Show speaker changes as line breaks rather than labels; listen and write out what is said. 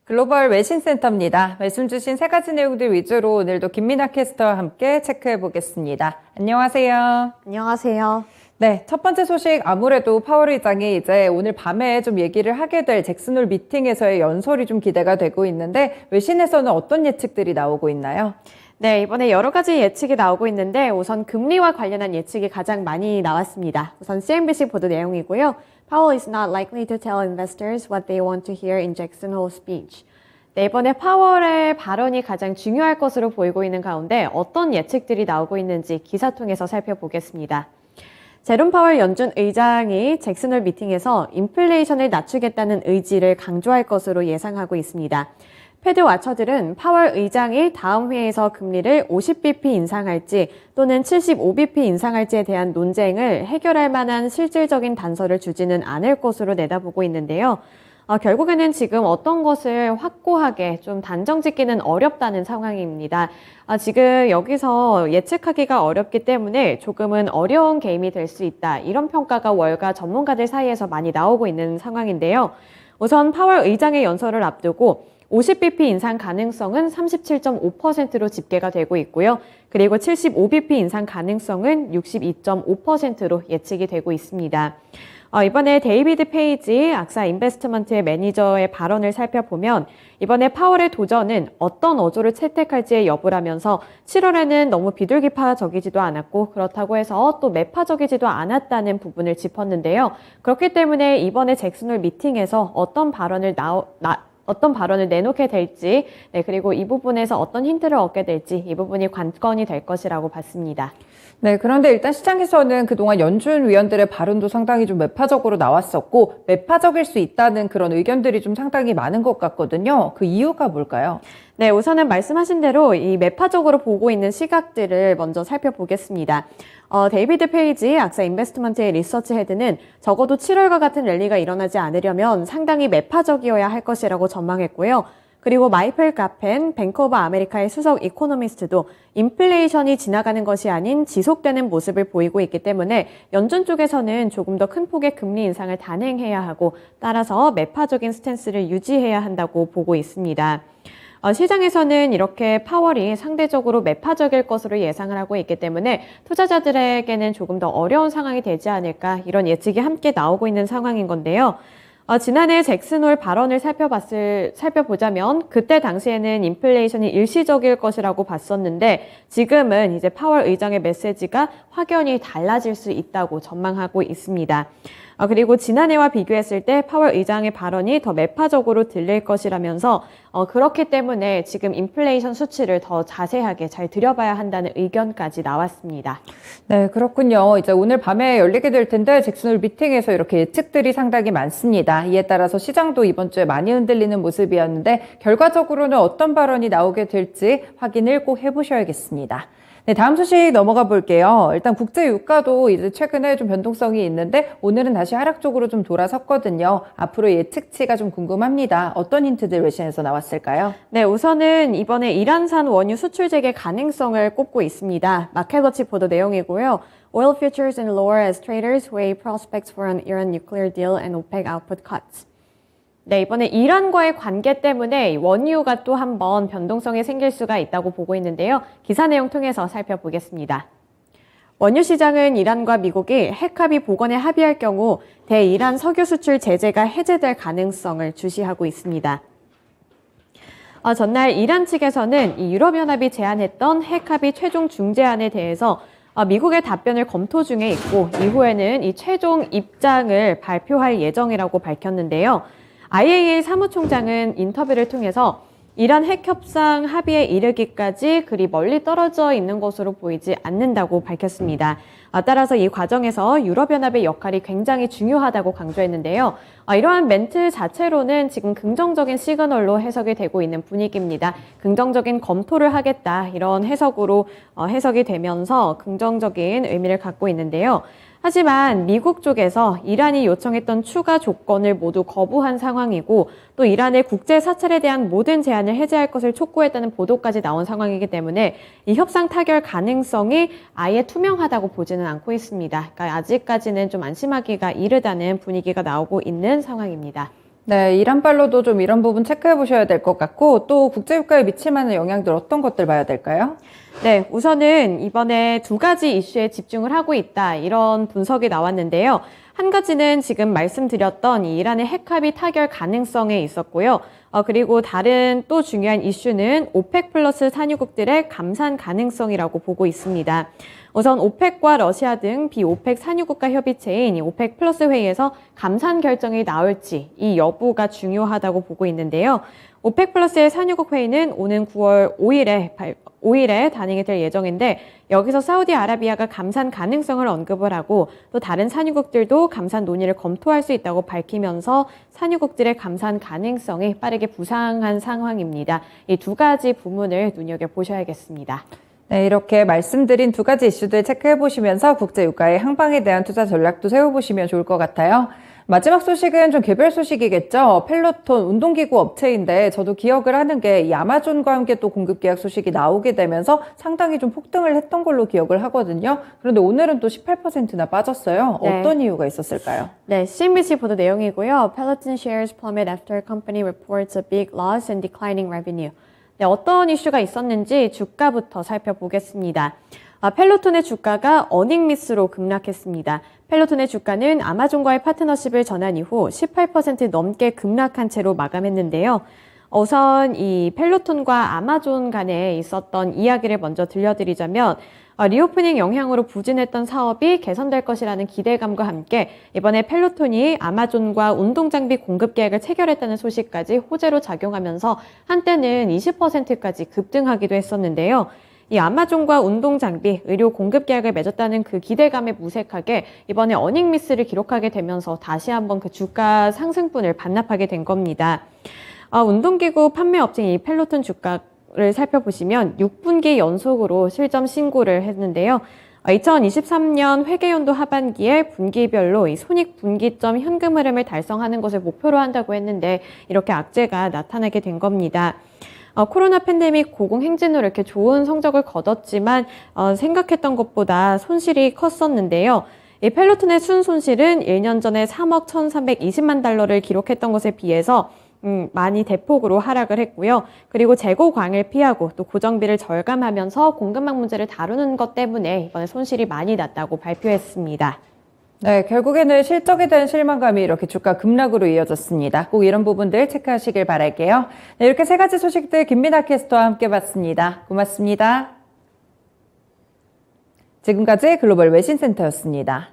글로벌 외신센터입니다. 말씀 주신 세 가지 내용들 위주로 오늘도 김민아 캐스터와 함께 체크해 보겠습니다. 안녕하세요.
안녕하세요.
네, 첫 번째 소식 아무래도 파월 의장이 이제 오늘 밤에 좀 얘기를 하게 될 잭슨홀 미팅에서의 연설이 좀 기대가 되고 있는데 외신에서는 어떤 예측들이 나오고 있나요?
네, 이번에 여러 가지 예측이 나오고 있는데 우선 금리와 관련한 예측이 가장 많이 나왔습니다. 우선 CNBC 보도 내용이고요. Powell is not likely to tell investors what they want to hear in Jackson Hole speech. 네, 이번에 파월의 발언이 가장 중요할 것으로 보이고 있는 가운데 어떤 예측들이 나오고 있는지 기사 통해서 살펴보겠습니다. 제롬 파월 연준 의장이 잭슨홀 미팅에서 인플레이션을 낮추겠다는 의지를 강조할 것으로 예상하고 있습니다. 패드 와처들은 파월 의장이 다음 회의에서 금리를 50bp 인상할지 또는 75bp 인상할지에 대한 논쟁을 해결할 만한 실질적인 단서를 주지는 않을 것으로 내다보고 있는데요. 결국에는 지금 어떤 것을 확고하게 좀 단정 짓기는 어렵다는 상황입니다. 지금 여기서 예측하기가 어렵기 때문에 조금은 어려운 게임이 될 수 있다. 이런 평가가 월가 전문가들 사이에서 많이 나오고 있는 상황인데요. 우선 파월 의장의 연설을 앞두고 50bp 인상 가능성은 37.5%로 집계가 되고 있고요. 그리고 75bp 인상 가능성은 62.5%로 예측이 되고 있습니다. 이번에 데이비드 페이지 악사 인베스트먼트의 매니저의 발언을 살펴보면 이번에 파월의 도전은 어떤 어조를 채택할지의 여부라면서 7월에는 너무 비둘기파적이지도 않았고 그렇다고 해서 또 매파적이지도 않았다는 부분을 짚었는데요. 그렇기 때문에 이번에 잭슨홀 미팅에서 어떤 발언을 내놓게 될지, 그리고 이 부분에서 어떤 힌트를 얻게 될지 이 부분이 관건이 될 것이라고 봤습니다.
네, 그런데 일단 시장에서는 그동안 연준 위원들의 발언도 상당히 좀 매파적으로 나왔었고 매파적일 수 있다는 그런 의견들이 좀 상당히 많은 것 같거든요. 그 이유가 뭘까요?
네, 우선은 말씀하신 대로 이 매파적으로 보고 있는 시각들을 먼저 살펴보겠습니다. 데이비드 페이지 악사 인베스트먼트의 리서치 헤드는 적어도 7월과 같은 랠리가 일어나지 않으려면 상당히 매파적이어야 할 것이라고 전망했고요. 그리고 마이클 가펜, 뱅크 오브 아메리카의 수석 이코노미스트도 인플레이션이 지나가는 것이 아닌 지속되는 모습을 보이고 있기 때문에 연준 쪽에서는 조금 더 큰 폭의 금리 인상을 단행해야 하고 따라서 매파적인 스탠스를 유지해야 한다고 보고 있습니다. 시장에서는 이렇게 파월이 상대적으로 매파적일 것으로 예상을 하고 있기 때문에 투자자들에게는 조금 더 어려운 상황이 되지 않을까 이런 예측이 함께 나오고 있는 상황인 건데요. 지난해 잭슨홀 발언을 살펴보자면 그때 당시에는 인플레이션이 일시적일 것이라고 봤었는데 지금은 이제 파월 의장의 메시지가 확연히 달라질 수 있다고 전망하고 있습니다. 그리고 지난해와 비교했을 때 파월 의장의 발언이 더 매파적으로 들릴 것이라면서 그렇기 때문에 지금 인플레이션 수치를 더 자세하게 잘 들여봐야 한다는 의견까지 나왔습니다.
네, 그렇군요. 이제 오늘 밤에 열리게 될 텐데 잭슨홀 미팅에서 이렇게 예측들이 상당히 많습니다. 이에 따라서 시장도 이번 주에 많이 흔들리는 모습이었는데 결과적으로는 어떤 발언이 나오게 될지 확인을 꼭 해보셔야겠습니다. 네, 다음 소식 넘어가 볼게요. 일단 국제 유가도 이제 최근에 좀 변동성이 있는데 오늘은 다시 하락 쪽으로 좀 돌아섰거든요. 앞으로 예측치가 좀 궁금합니다. 어떤 힌트들 외신에서 나왔을까요?
네, 우선은 이번에 이란산 원유 수출 재개 가능성을 꼽고 있습니다. 마켓워치 보도 내용이고요. Oil futures and lower as traders weigh prospects for an Iran nuclear deal and OPEC output cuts. 네, 이번에 이란과의 관계 때문에 원유가 또 한 번 변동성이 생길 수가 있다고 보고 있는데요. 기사 내용 통해서 살펴보겠습니다. 원유 시장은 이란과 미국이 핵합의 복원에 합의할 경우 대이란 석유 수출 제재가 해제될 가능성을 주시하고 있습니다. 전날 이란 측에서는 이 유럽연합이 제안했던 핵합의 최종 중재안에 대해서 미국의 답변을 검토 중에 있고 이후에는 이 최종 입장을 발표할 예정이라고 밝혔는데요. IAEA 사무총장은 인터뷰를 통해서 이란 핵협상 합의에 이르기까지 그리 멀리 떨어져 있는 것으로 보이지 않는다고 밝혔습니다. 따라서 이 과정에서 유럽연합의 역할이 굉장히 중요하다고 강조했는데요. 이러한 멘트 자체로는 지금 긍정적인 시그널로 해석이 되고 있는 분위기입니다. 긍정적인 검토를 하겠다 이런 해석으로 해석이 되면서 긍정적인 의미를 갖고 있는데요. 하지만 미국 쪽에서 이란이 요청했던 추가 조건을 모두 거부한 상황이고 또 이란의 국제 사찰에 대한 모든 제한을 해제할 것을 촉구했다는 보도까지 나온 상황이기 때문에 이 협상 타결 가능성이 아예 투명하다고 보지는 않고 있습니다. 그러니까 아직까지는 좀 안심하기가 이르다는 분위기가 나오고 있는 상황입니다.
네, 이란발로도 좀 이런 부분 체크해 보셔야 될 것 같고 또 국제유가에 미칠 만한 영향들 어떤 것들 봐야 될까요?
네, 우선은 이번에 두 가지 이슈에 집중을 하고 있다. 이런 분석이 나왔는데요. 한 가지는 지금 말씀드렸던 이 이란의 핵합의 타결 가능성에 있었고요. 그리고 다른 또 중요한 이슈는 오펙 플러스 산유국들의 감산 가능성이라고 보고 있습니다. 우선 오펙과 러시아 등 비오펙 산유국가 협의체인 이 오펙 플러스 회의에서 감산 결정이 나올지 이 여부가 중요하다고 보고 있는데요. 오펙 플러스의 산유국 회의는 오는 9월 5일에 단행이 될 예정인데 여기서 사우디아라비아가 감산 가능성을 언급을 하고 또 다른 산유국들도 감산 논의를 검토할 수 있다고 밝히면서 산유국들의 감산 가능성이 빠르게 부상한 상황입니다. 이 두 가지 부분을 눈여겨보셔야겠습니다.
네, 이렇게 말씀드린 두 가지 이슈들 체크해 보시면서 국제유가의 항방에 대한 투자 전략도 세워보시면 좋을 것 같아요. 마지막 소식은 좀 개별 소식이겠죠. 펠로톤 운동기구 업체인데 저도 기억을 하는 게 이 아마존과 함께 또 공급 계약 소식이 나오게 되면서 상당히 좀 폭등을 했던 걸로 기억을 하거든요. 그런데 오늘은 또 18%나 빠졌어요.
네.
어떤 이유가 있었을까요?
네, CNBC 보도 내용이고요. Peloton shares plummet after company reports a big loss and declining revenue. 네, 어떤 이슈가 있었는지 주가부터 살펴보겠습니다. 펠로톤의 주가가 어닝 미스로 급락했습니다. 펠로톤의 주가는 아마존과의 파트너십을 전환 이후 18% 넘게 급락한 채로 마감했는데요. 우선 이 펠로톤과 아마존 간에 있었던 이야기를 먼저 들려드리자면 리오프닝 영향으로 부진했던 사업이 개선될 것이라는 기대감과 함께 이번에 펠로톤이 아마존과 운동장비 공급 계약을 체결했다는 소식까지 호재로 작용하면서 한때는 20%까지 급등하기도 했었는데요. 이 아마존과 운동장비, 의료 공급 계약을 맺었다는 그 기대감에 무색하게 이번에 어닝 미스를 기록하게 되면서 다시 한번 그 주가 상승분을 반납하게 된 겁니다. 운동기구 판매 업체인 이 펠로톤 주가를 살펴보시면 6분기 연속으로 실점 신고를 했는데요. 2023년 회계연도 하반기에 분기별로 이 손익분기점 현금 흐름을 달성하는 것을 목표로 한다고 했는데 이렇게 악재가 나타나게 된 겁니다. 코로나 팬데믹 고공행진으로 이렇게 좋은 성적을 거뒀지만 생각했던 것보다 손실이 컸었는데요. 이 펠로톤의 순손실은 1년 전에 3억 1,320만 달러를 기록했던 것에 비해서 많이 대폭으로 하락을 했고요. 그리고 재고광을 피하고 또 고정비를 절감하면서 공급망 문제를 다루는 것 때문에 이번에 손실이 많이 났다고 발표했습니다.
네, 결국에는 실적에 대한 실망감이 이렇게 주가 급락으로 이어졌습니다. 꼭 이런 부분들 체크하시길 바랄게요. 네, 이렇게 세 가지 소식들 김민아 캐스터와 함께 봤습니다. 고맙습니다. 지금까지 글로벌 외신센터였습니다.